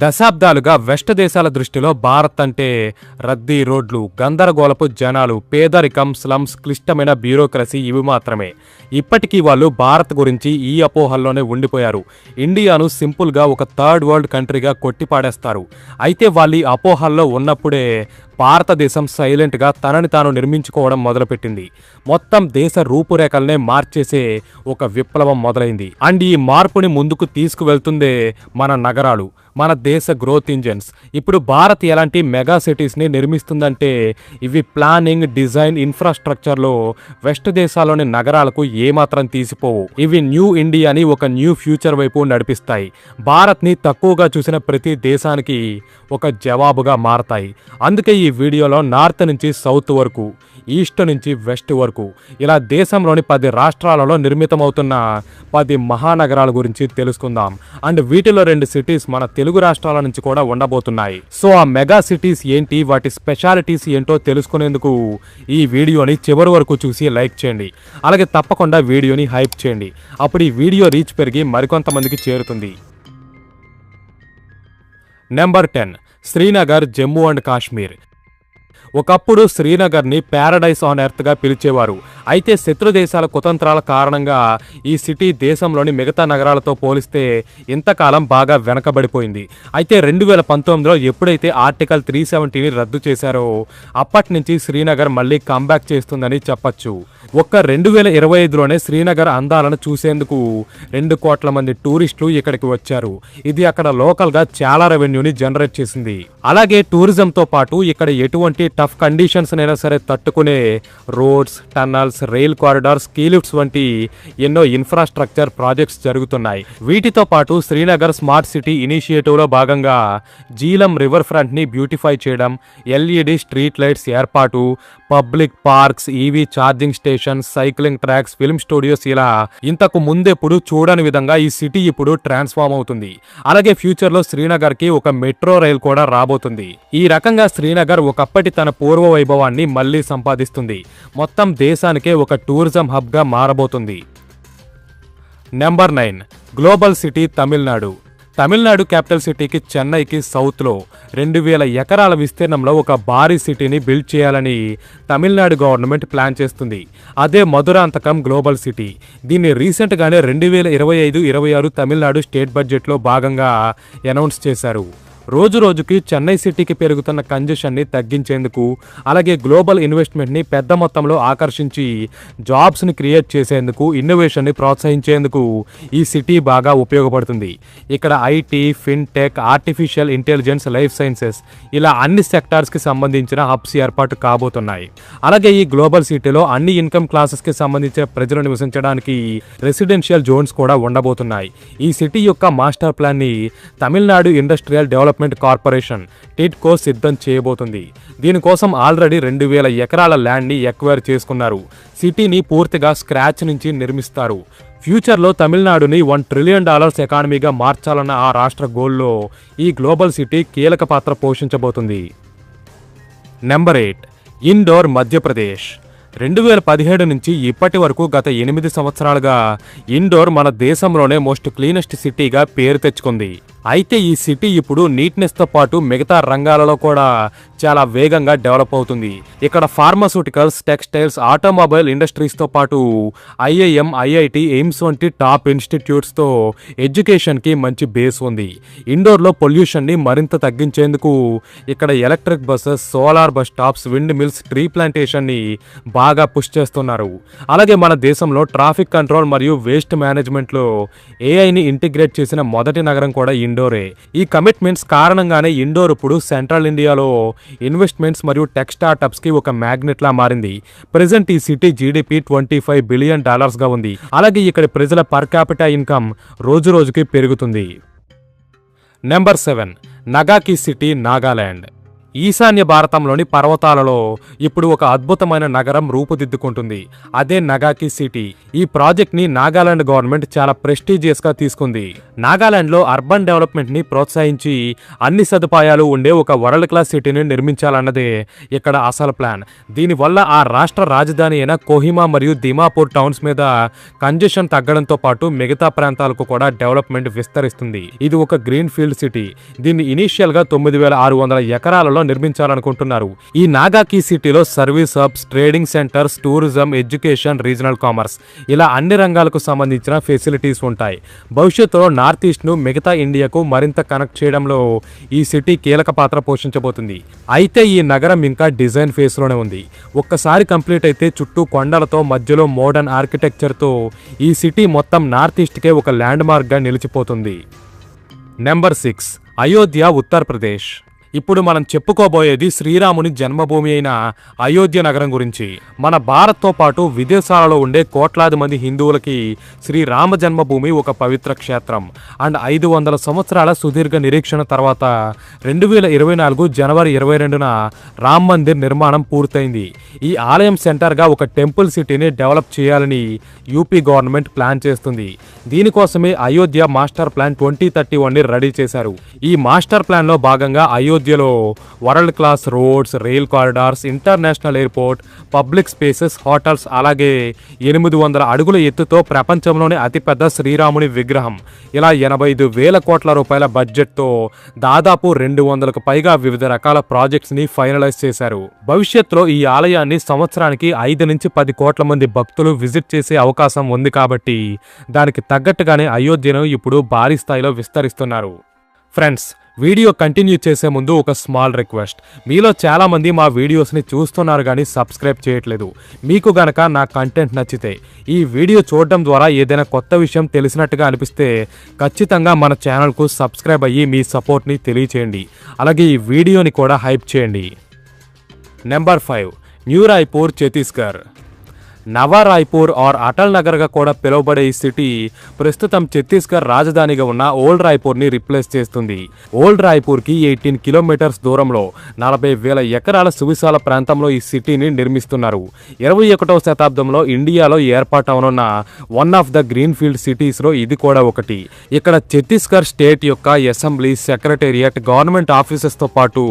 దశాబ్దాలుగా వెస్ట్ దేశాల దృష్టిలో భారత్ అంటే రద్దీ రోడ్లు, గందరగోళపు జనాలు, పేదరికం, స్లమ్స్, క్లిష్టమైన బ్యూరోక్రసీ ఇవి మాత్రమే. ఇప్పటికీ వాళ్ళు భారత్ గురించి ఈ అపోహల్లోనే ఉండిపోయారు. ఇండియాను సింపుల్గా ఒక థర్డ్ వరల్డ్ కంట్రీగా కొట్టిపాడేస్తారు. అయితే వాళ్ళ ఈ అపోహల్లో ఉన్నప్పుడే భారతదేశం సైలెంట్గా తనని తాను నిర్మించుకోవడం మొదలుపెట్టింది. మొత్తం దేశ రూపురేఖలనే మార్చేసే ఒక విప్లవం మొదలైంది. అండ్ ఈ మార్పుని ముందుకు తీసుకువెళ్తుందే మన నగరాలు, మన దేశ గ్రోత్ ఇంజన్స్. ఇప్పుడు భారత్ ఎలాంటి మెగా సిటీస్ని నిర్మిస్తుందంటే ఇవి ప్లానింగ్, డిజైన్, ఇన్ఫ్రాస్ట్రక్చర్లో వెస్ట్ దేశాల్లోని నగరాలకు ఏమాత్రం తీసిపోవు. ఇవి న్యూ ఇండియాని ఒక న్యూ ఫ్యూచర్ వైపు నడిపిస్తాయి. భారత్ని తక్కువగా చూసిన ప్రతి దేశానికి ఒక జవాబుగా మారతాయి. అందుకే ఈ వీడియోలో నార్త్ నుంచి సౌత్ వరకు, ఈస్ట్ నుంచి వెస్ట్ వరకు ఇలా దేశంలోని 10 రాష్ట్రాలలో నిర్మితమవుతున్న 10 మహానగరాల గురించి తెలుసుకుందాం. అండ్ వీటిలో 2 సిటీస్ మన తెలుగు రాష్ట్రాల నుంచి కూడా ఉండబోతున్నాయి. సో ఆ మెగా సిటీస్ ఏంటి, వాటి స్పెషాలిటీస్ ఏంటో తెలుసుకునేందుకు ఈ వీడియోని చివరి వరకు చూసి లైక్ చేయండి. అలాగే తప్పకుండా వీడియోని హైప్ చేయండి. అప్పుడు ఈ వీడియో రీచ్ పెరిగి మరికొంతమందికి చేరుతుంది. Number 10, Srinagar, Jammu and Kashmir. ఒకప్పుడు శ్రీనగర్ని ప్యారడైస్ ఆన్ ఎర్త్గా పిలిచేవారు. అయితే శత్రు దేశాల కుతంత్రాల కారణంగా ఈ సిటీ దేశంలోని మిగతా నగరాలతో పోలిస్తే ఇంతకాలం బాగా వెనకబడిపోయింది. అయితే 2019లో ఎప్పుడైతే ఆర్టికల్ 370ని రద్దు చేశారో అప్పటి నుంచి శ్రీనగర్ మళ్ళీ కంబ్యాక్ చేస్తుందని చెప్పచ్చు. ఒక్క 2025లోనే శ్రీనగర్ అందాలను చూసేందుకు 2 కోట్ల మంది టూరిస్టులు ఇక్కడికి వచ్చారు. ఇది అక్కడ లోకల్గా చాలా రెవెన్యూని జనరేట్ చేసింది. అలాగే టూరిజంతో పాటు ఇక్కడ ఎటువంటి టఫ్ కండిషన్స్ అయినా సరే తట్టుకునే roads, tunnels, rail corridors, ski lifts వంటి ఎన్నో ఇన్ఫ్రాస్ట్రక్చర్ ప్రాజెక్ట్స్ జరుగుతున్నాయి. వీటితో పాటు శ్రీనగర్ స్మార్ట్ సిటీ ఇనిషియేటివ్లో భాగంగా జీలం రివర్ ఫ్రంట్ని బ్యూటిఫై చేయడం, LED స్ట్రీట్ లైట్స్ ఏర్పాటు, public parks, EV charging station, cycling tracks, film studios ఇలా ఇంతకు ముందెప్పుడు చూడని విధంగా ఈ సిటీ ఇప్పుడు ట్రాన్స్ఫార్మ్ అవుతుంది. అలాగే ఫ్యూచర్లో శ్రీనగర్కి ఒక మెట్రో రైల్ కూడా రాబోతుంది. ఈ రకంగా శ్రీనగర్ ఒకప్పటి తన పూర్వ వైభవాన్ని మళ్లీ సంపాదిస్తుంది. మొత్తం దేశానికే ఒక టూరిజం హబ్గా మారబోతుంది. Number 9, global city Tamil Nadu. Tamil Nadu capital సిటీకి చెన్నైకి సౌత్లో 2000 ఎకరాల విస్తీర్ణంలో ఒక భారీ సిటీని బిల్డ్ చేయాలని తమిళనాడు గవర్నమెంట్ ప్లాన్ చేస్తుంది. అదే మధురాంతకం గ్లోబల్ సిటీ. దీన్ని రీసెంట్గానే 2025-26 తమిళనాడు స్టేట్ బడ్జెట్లో భాగంగా అనౌన్స్ చేశారు. రోజు రోజుకి చెన్నై సిటీకి పెరుగుతున్న కంజెషన్ని తగ్గించేందుకు, అలాగే గ్లోబల్ ఇన్వెస్ట్మెంట్ని పెద్ద మొత్తంలో ఆకర్షించి జాబ్స్ని క్రియేట్ చేసేందుకు, ఇన్నోవేషన్ని ప్రోత్సహించేందుకు ఈ సిటీ బాగా ఉపయోగపడుతుంది. ఇక్కడ IT, fintech, artificial intelligence, life sciences ఇలా అన్ని సెక్టార్స్కి సంబంధించిన హబ్స్ ఏర్పాటు కాబోతున్నాయి. అలాగే ఈ గ్లోబల్ సిటీలో అన్ని ఇన్కమ్ క్లాసెస్కి సంబంధించిన ప్రజలు నివసించడానికి రెసిడెన్షియల్ జోన్స్ కూడా ఉండబోతున్నాయి. ఈ సిటీ యొక్క మాస్టర్ ప్లాన్ని Tamil Nadu industrial development corporation Tidco సిద్ధం చేయబోతుంది. దీనికోసం ఆల్రెడీ 2000 ఎకరాల ల్యాండ్ని ఎక్వైర్ చేసుకున్నారు. సిటీని పూర్తిగా స్క్రాచ్ నుంచి నిర్మిస్తారు. ఫ్యూచర్లో తమిళనాడుని $1 ట్రిలియన్ ఎకానమీగా మార్చాలన్న ఆ రాష్ట్ర గోల్లో ఈ గ్లోబల్ సిటీ కీలక పాత్ర పోషించబోతుంది. Number 8, indoor, Madhya Pradesh. 2017 నుంచి ఇప్పటి వరకు గత 8 సంవత్సరాలుగా ఇండోర్ మన దేశంలోనే మోస్ట్ క్లీనెస్ట్ సిటీగా పేరు తెచ్చుకుంది. అయితే ఈ సిటీ ఇప్పుడు నీట్నెస్తో పాటు మిగతా రంగాలలో కూడా చాలా వేగంగా డెవలప్ అవుతుంది. ఇక్కడ ఫార్మాస్యూటికల్స్, టెక్స్టైల్స్, ఆటోమొబైల్ ఇండస్ట్రీస్తో పాటు IIM, IIT, ఎయిమ్స్ వంటి టాప్ ఇన్స్టిట్యూట్స్తో ఎడ్యుకేషన్కి మంచి బేస్ ఉంది. ఇండోర్లో పొల్యూషన్ని మరింత తగ్గించేందుకు ఇక్కడ electric buses, solar bus stops, windmills, tree ప్లాంటేషన్ని బాగా పుష్ చేస్తున్నారు. అలాగే మన దేశంలో ట్రాఫిక్ కంట్రోల్ మరియు వేస్ట్ మేనేజ్మెంట్లో AIని ఇంటిగ్రేట్ చేసిన మొదటి నగరం కూడా ఇండోరే. ఈ కమిట్మెంట్స్ కారణంగానే ఇండోర్ ఇప్పుడు సెంట్రల్ ఇండియాలో ఇన్వెస్ట్మెంట్స్ మరియు టెక్ స్టార్టప్స్కి ఒక మ్యాగ్నెట్ లా మారింది. ప్రెజెంట్ ఈ సిటీ GDP $25 బిలియన్ గా ఉంది. అలాగే ఇక్కడ ప్రజల పర్ క్యాపిటా ఇన్కమ్ రోజు రోజుకి పెరుగుతుంది. నెంబర్ 7, నగాకి సిటీ, నాగాలాండ్. ఈశాన్య భారతంలోని పర్వతాలలో ఇప్పుడు ఒక అద్భుతమైన నగరం రూపుదిద్దుకుంటుంది. అదే నగాకి సిటీ. ఈ ప్రాజెక్ట్ ని నాగాలాండ్ గవర్నమెంట్ చాలా ప్రెస్టీజియస్ గా తీసుకుంది. నాగాలాండ్ లో అర్బన్ డెవలప్మెంట్ ని ప్రోత్సహించి అన్ని సదుపాయాలు ఉండే ఒక వరల్డ్ క్లాస్ సిటీని నిర్మించాలన్నదే ఇక్కడ అసలు ప్లాన్. దీనివల్ల ఆ రాష్ట్ర రాజధాని అయిన కోహిమా మరియు దిమాపూర్ టౌన్స్ మీద కంజెషన్ తగ్గడంతో పాటు మిగతా ప్రాంతాలకు కూడా డెవలప్మెంట్ విస్తరిస్తుంది. ఇది ఒక గ్రీన్ ఫీల్డ్ సిటీ. దీన్ని ఇనీషియల్ గా 9,600 ఎకరాలలో నిర్మించాలనుకుంటున్నారు. ఈ నాగాకి సిటీలో service hubs, trading centres, tourism, education, regional commerce ఇలా అన్ని రంగాలకు సంబంధించిన ఫెసిలిటీస్ ఉంటాయి. భవిష్యత్తులో నార్త్ ఈస్ట్ ను మిగతా ఇండియాకు మరింత కనెక్ట్ చేయడంలో ఈ సిటీ కీలక పాత్ర పోషించబోతుంది. అయితే ఈ నగరం ఇంకా డిజైన్ ఫేస్ లోనే ఉంది. ఒక్కసారి కంప్లీట్ అయితే చుట్టూ కొండలతో మధ్యలో మోడర్న్ ఆర్కిటెక్చర్ తో ఈ సిటీ మొత్తం నార్త్ ఈస్ట్ కే ఒక ల్యాండ్ మార్క్ గా నిలిచిపోతుంది. నెంబర్ 6 అయోధ్య, ఉత్తరప్రదేశ్. ఇప్పుడు మనం చెప్పుకోబోయేది శ్రీరాముని జన్మభూమి అయిన అయోధ్య నగరం గురించి. మన భారత్తో పాటు విదేశాలలో ఉండే కోట్లాది మంది హిందువులకి శ్రీరామ జన్మభూమి ఒక పవిత్ర క్షేత్రం. అండ్ 500 సంవత్సరాల సుదీర్ఘ నిరీక్షణ తర్వాత 2024 జనవరి 22న రామ్ మందిర్ నిర్మాణం పూర్తయింది. ఈ ఆలయం సెంటర్గా ఒక టెంపుల్ సిటీని డెవలప్ చేయాలని యూపీ గవర్నమెంట్ ప్లాన్ చేస్తుంది. దీనికోసమే అయోధ్య మాస్టర్ ప్లాన్ 2031ని రెడీ చేశారు. ఈ మాస్టర్ ప్లాన్లో భాగంగా అయోధ్యలో world class roads, rail corridors, international airport, public spaces, hotels, అలాగే 800 అడుగుల ఎత్తుతో ప్రపంచంలోనే అతిపెద్ద శ్రీరాముని విగ్రహం, ఇలా 85,000 కోట్ల రూపాయల బడ్జెట్తో దాదాపు 200కు పైగా వివిధ రకాల ప్రాజెక్ట్స్ని ఫైనలైజ్ చేశారు. భవిష్యత్తులో ఈ ఆలయాన్ని సంవత్సరానికి 5 నుంచి 10 కోట్ల మంది భక్తులు విజిట్ చేసే అవకాశం ఉంది కాబట్టి దానికి తగ్గట్టుగానే అయోధ్యను ఇప్పుడు భారీ స్థాయిలో విస్తరిస్తున్నారు. ఫ్రెండ్స్, వీడియో కంటిన్యూ చేసే ముందు ఒక స్మాల్ రిక్వెస్ట్. మీలో చాలామంది మా వీడియోస్ని చూస్తున్నారు కానీ సబ్స్క్రైబ్ చేయట్లేదు. మీకు గనక నా కంటెంట్ నచ్చితే ఈ వీడియో చూడడం ద్వారా ఏదైనా కొత్త విషయం తెలిసినట్టుగా అనిపిస్తే ఖచ్చితంగా మన ఛానల్కు సబ్స్క్రైబ్ అయ్యి మీ సపోర్ట్ని తెలియచేయండి. అలాగే ఈ వీడియోని కూడా హైప్ చేయండి. Number 5 new Raipur, Chhattisgarh. Nava Raipur or Atal నగర్గా కూడా పిలువబడే ఈ సిటీ ప్రస్తుతం ఛత్తీస్గఢ్ రాజధానిగా ఉన్న ఓల్డ్ రాయ్పూర్ని రిప్లేస్ చేస్తుంది. ఓల్డ్ రాయ్పూర్కి 18 కిలోమీటర్స్ దూరంలో 40,000 ఎకరాల సువిశాల ప్రాంతంలో ఈ సిటీని నిర్మిస్తున్నారు. 21వ శతాబ్దంలో ఇండియాలో ఏర్పాటవనున్న one of the greenfield సిటీస్లో ఇది కూడా ఒకటి. ఇక్కడ ఛత్తీస్గఢ్ స్టేట్ యొక్క అసెంబ్లీ, సెక్రటేరియట్, గవర్నమెంట్ ఆఫీసెస్తో పాటు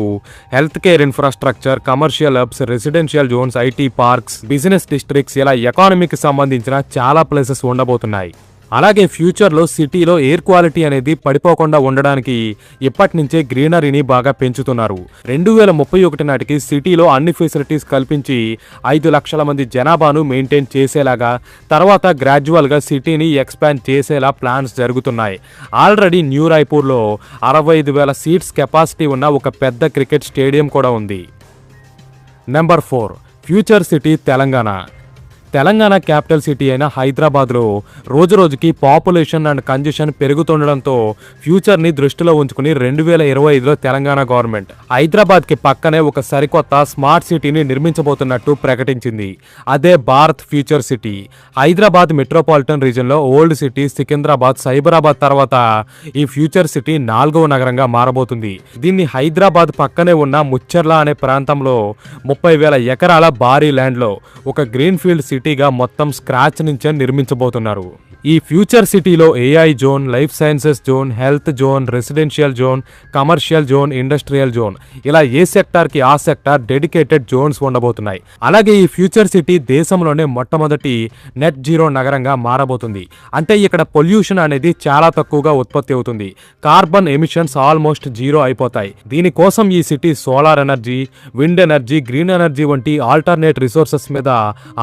health care infrastructure, commercial hubs, residential zones, IT parks, business districts ఇలా ఎకానమీకి సంబంధించిన చాలా ప్లేసెస్ ఉండబోతున్నాయి. అలాగే ఫ్యూచర్లో సిటీలో ఎయిర్ క్వాలిటీ అనేది పడిపోకుండా ఉండడానికి ఇప్పటి నుంచే గ్రీనరీని బాగా పెంచుతున్నారు. 2031 నాటికి సిటీలో అన్ని ఫెసిలిటీస్ కల్పించి 5 లక్షల మంది జనాభాను మెయింటైన్ చేసేలాగా, తర్వాత గ్రాడ్యువల్గా సిటీని ఎక్స్పాండ్ చేసేలా ప్లాన్స్ జరుగుతున్నాయి. ఆల్రెడీ న్యూ రాయ్పూర్లో 65,000 సీట్స్ కెపాసిటీ ఉన్న ఒక పెద్ద క్రికెట్ స్టేడియం కూడా ఉంది. Number 4 future city, Telangana. Telangana capital city అయిన హైదరాబాద్లో రోజురోజుకి పాపులేషన్ అండ్ కంజెషన్ పెరుగుతుండడంతో ఫ్యూచర్ని దృష్టిలో ఉంచుకుని 2025లో తెలంగాణ గవర్నమెంట్ హైదరాబాద్కి పక్కనే ఒక సరికొత్త స్మార్ట్ సిటీని నిర్మించబోతున్నట్టు ప్రకటించింది. అదే Bharat future city. Hyderabad metropolitan రీజియన్లో ఓల్డ్ సిటీ, సికింద్రాబాద్, సైబరాబాద్ తర్వాత ఈ ఫ్యూచర్ సిటీ 4వ నగరంగా మారబోతుంది. దీన్ని హైదరాబాద్ పక్కనే ఉన్న ముచ్చర్ల అనే ప్రాంతంలో 30,000 ఎకరాల భారీ ల్యాండ్లో ఒక గ్రీన్ ఫీల్డ్ సిటీగా మొత్తం స్క్రాచ్ నుంచే నిర్మించబోతున్నారు. ఈ ఫ్యూచర్ సిటీలో AI zone, life sciences zone, health zone, residential zone, commercial zone, industrial zone ఇలా ఏ సెక్టార్కి ఆ సెక్టార్ డెడికేటెడ్ జోన్స్ ఉండబోతున్నాయి. అలాగే ఈ ఫ్యూచర్ సిటీ దేశంలోనే మొట్టమొదటి నెట్ జీరో నగరంగా మారబోతుంది. అంటే ఇక్కడ పొల్యూషన్ అనేది చాలా తక్కువగా ఉత్పత్తి అవుతుంది. కార్బన్ ఎమిషన్స్ ఆల్మోస్ట్ జీరో అయిపోతాయి. దీనికోసం ఈ city solar energy, wind energy, green energy వంటి ఆల్టర్నేట్ రిసోర్సెస్ మీద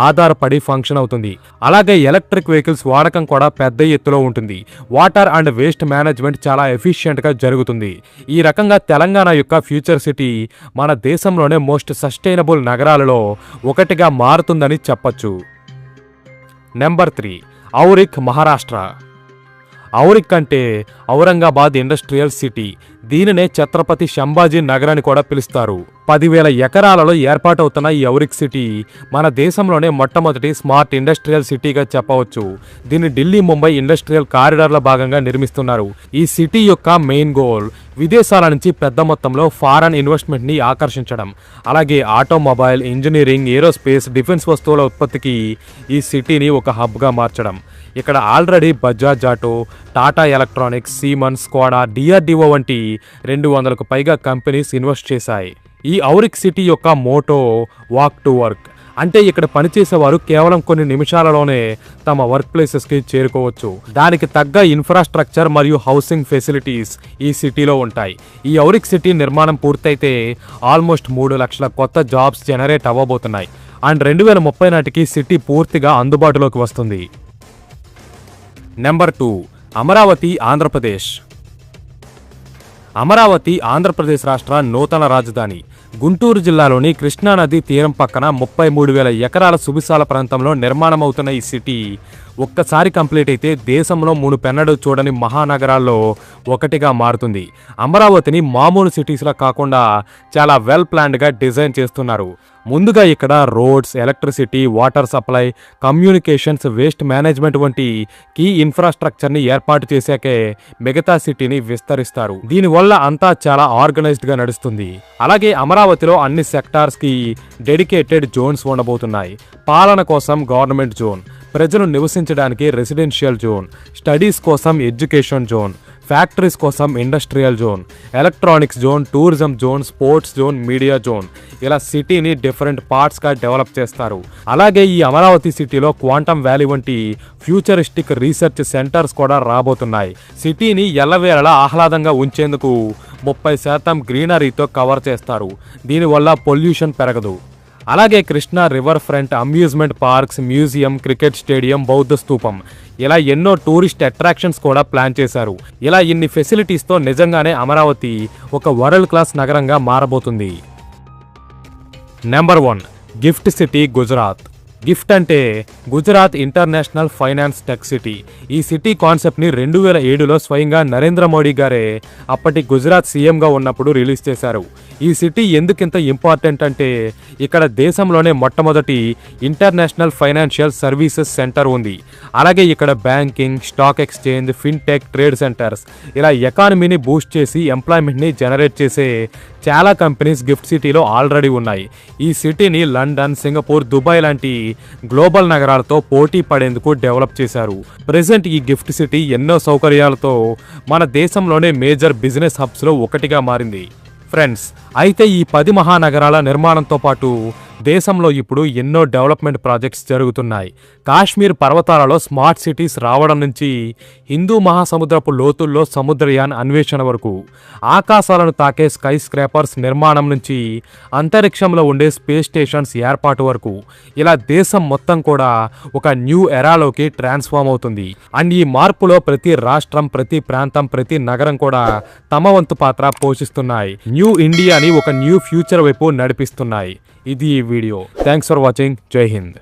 ఆధారపడి ఫంక్షన్ అవుతుంది. అలాగే ఎలక్ట్రిక్ వెహికల్స్ వాడకం కూడా పెద్ద ఎత్తులో ఉంటుంది. వాటర్ అండ్ వేస్ట్ మేనేజ్మెంట్ చాలా ఎఫిషియెంట్గా జరుగుతుంది. ఈ రకంగా తెలంగాణ యొక్క ఫ్యూచర్ సిటీ మన దేశంలోనే మోస్ట్ సస్టైనబుల్ నగరాలలో ఒకటిగా మారుతుందని చెప్పొచ్చు. నెంబర్ 3 ఔరిక్, మహారాష్ట్ర. ఔరిక్ అంటే ఔరంగాబాద్ ఇండస్ట్రియల్ సిటీ. దీనినే ఛత్రపతి సంభాజీ నగర్ అని కూడా పిలుస్తారు. 10,000 ఎకరాలలో ఏర్పాటవుతున్న ఈ ఔరిక్ సిటీ మన దేశంలోనే మొట్టమొదటి స్మార్ట్ ఇండస్ట్రియల్ సిటీగా చెప్పవచ్చు. దీన్ని ఢిల్లీ ముంబై ఇండస్ట్రియల్ కారిడార్ల భాగంగా నిర్మిస్తున్నారు. ఈ సిటీ యొక్క మెయిన్ గోల్ విదేశాల నుంచి పెద్ద మొత్తంలో ఫారెన్ ఇన్వెస్ట్మెంట్ని ఆకర్షించడం, అలాగే ఆటోమొబైల్, ఇంజనీరింగ్, ఏరోస్పేస్, డిఫెన్స్ వస్తువుల ఉత్పత్తికి ఈ సిటీని ఒక హబ్గా మార్చడం. ఇక్కడ already Bajaj auto, Tata electronics, Siemens, Skoda, DRDO వంటి 200కు పైగా కంపెనీస్ ఇన్వెస్ట్ చేశాయి. ఈ ఔరిక్ సిటీ యొక్క మోటో వాక్ టు వర్క్, అంటే ఇక్కడ పనిచేసేవారు కేవలం కొన్ని నిమిషాలలోనే తమ వర్క్ ప్లేసెస్కి చేరుకోవచ్చు. దానికి తగ్గ ఇన్ఫ్రాస్ట్రక్చర్ మరియు హౌసింగ్ ఫెసిలిటీస్ ఈ సిటీలో ఉంటాయి. ఈ ఔరిక్ సిటీ నిర్మాణం పూర్తయితే ఆల్మోస్ట్ 3 లక్షల కొత్త జాబ్స్ జనరేట్ అవ్వబోతున్నాయి. అండ్ 2030 నాటికి సిటీ పూర్తిగా అందుబాటులోకి వస్తుంది. నెంబర్ 2, అమరావతి, ఆంధ్రప్రదేశ్. అమరావతి ఆంధ్రప్రదేశ్ రాష్ట్ర నూతన రాజధాని. గుంటూరు జిల్లాలోని కృష్ణానది తీరం పక్కన 33,000 ఎకరాల సువిశాల ప్రాంతంలో నిర్మాణమవుతున్న ఈ సిటీ ఒక్కసారి కంప్లీట్ అయితే దేశంలో మునుపెన్నడూ చూడని మహానగరాల్లో ఒకటిగా మారుతుంది. అమరావతిని మామూలు సిటీస్లా కాకుండా చాలా వెల్ ప్లాన్డ్గా డిజైన్ చేస్తున్నారు. ముందుగా ఇక్కడ roads, electricity, water supply, communications, waste management వంటి కీ ఇన్ఫ్రాస్ట్రక్చర్ని ఏర్పాటు చేశాకే మిగతా సిటీని విస్తరిస్తారు. దీనివల్ల అంతా చాలా ఆర్గనైజ్డ్గా నడుస్తుంది. అలాగే అమరావతిలో అన్ని సెక్టార్స్కి డెడికేటెడ్ జోన్స్ ఉండబోతున్నాయి. పాలన కోసం గవర్నమెంట్ జోన్, ప్రజలు నివసించడానికి రెసిడెన్షియల్ జోన్, స్టడీస్ కోసం ఎడ్యుకేషన్ జోన్, ఫ్యాక్టరీస్ కోసం industrial zone, electronics zone, tourism zone, sports zone, media zone, ఇలా సిటీని డిఫరెంట్ పార్ట్స్గా డెవలప్ చేస్తారు. అలాగే ఈ అమరావతి సిటీలో క్వాంటమ్ వ్యాలీ వంటి ఫ్యూచరిస్టిక్ రీసెర్చ్ సెంటర్స్ కూడా రాబోతున్నాయి. సిటీని ఎల్లవేళలా ఆహ్లాదంగా ఉంచేందుకు 30% గ్రీనరీతో కవర్ చేస్తారు. దీనివల్ల పొల్యూషన్ పెరగదు. అలాగే Krishna river front, amusement parks, museum, cricket stadium, బౌద్ధ స్తూపం, ఇలా ఎన్నో టూరిస్ట్ అట్రాక్షన్స్ కూడా ప్లాన్ చేశారు. ఇలా ఇన్ని ఫెసిలిటీస్తో నిజంగానే అమరావతి ఒక వరల్డ్ క్లాస్ నగరంగా మారబోతుంది. Number 1, gift city, Gujarat. Gift అంటే Gujarat international finance tec city. ఈ సిటీ కాన్సెప్ట్ని 2007లో స్వయంగా నరేంద్ర మోడీ గారే అప్పటి గుజరాత్ సీఎంగా ఉన్నప్పుడు రిలీజ్ చేశారు. ఈ సిటీ ఎందుకింత ఇంపార్టెంట్ అంటే ఇక్కడ దేశంలోనే మొట్టమొదటి ఇంటర్నేషనల్ ఫైనాన్షియల్ సర్వీసెస్ సెంటర్ ఉంది. అలాగే ఇక్కడ banking, stock exchange, fintech, trade centres, ఇలా ఎకానమీని బూస్ట్ చేసి ఎంప్లాయ్మెంట్ని జనరేట్ చేసే చాలా కంపెనీస్ గిఫ్ట్ సిటీలో ఆల్రెడీ ఉన్నాయి. ఈ సిటీని లండన్, సింగపూర్, దుబాయ్ లాంటి గ్లోబల్ నగరాలతో పోటీ పడేందుకు డెవలప్ చేశారు. ప్రెజెంట్ ఈ గిఫ్ట్ సిటీ ఎన్నో సౌకర్యాలతో మన దేశంలోనే మేజర్ బిజినెస్ హబ్స్లో ఒకటిగా మారింది. ఫ్రెండ్స్, అయితే ఈ 10 మహానగరాల నిర్మాణంతో పాటు దేశంలో ఇప్పుడు ఎన్నో డెవలప్మెంట్ ప్రాజెక్ట్స్ జరుగుతున్నాయి. కాశ్మీర్ పర్వతాలలో స్మార్ట్ సిటీస్ రావడం నుంచి హిందూ మహాసముద్రపు లోతుల్లో సముద్రయాన్ అన్వేషణ వరకు, ఆకాశాలను తాకే స్కై స్క్రాపర్స్ నిర్మాణం నుంచి అంతరిక్షంలో ఉండే స్పేస్ స్టేషన్స్ ఏర్పాటు వరకు, ఇలా దేశం మొత్తం కూడా ఒక న్యూ ఎరాలోకి ట్రాన్స్ఫార్మ్ అవుతుంది. అండ్ ఈ మార్పులో ప్రతి రాష్ట్రం, ప్రతి ప్రాంతం, ప్రతి నగరం కూడా తమ వంతు పాత్ర పోషిస్తున్నాయి. న్యూ ఇండియాని ఒక న్యూ ఫ్యూచర్ వైపు నడిపిస్తున్నాయి. ఇది ఈ వీడియో. Thanks for watching. జై హింద్.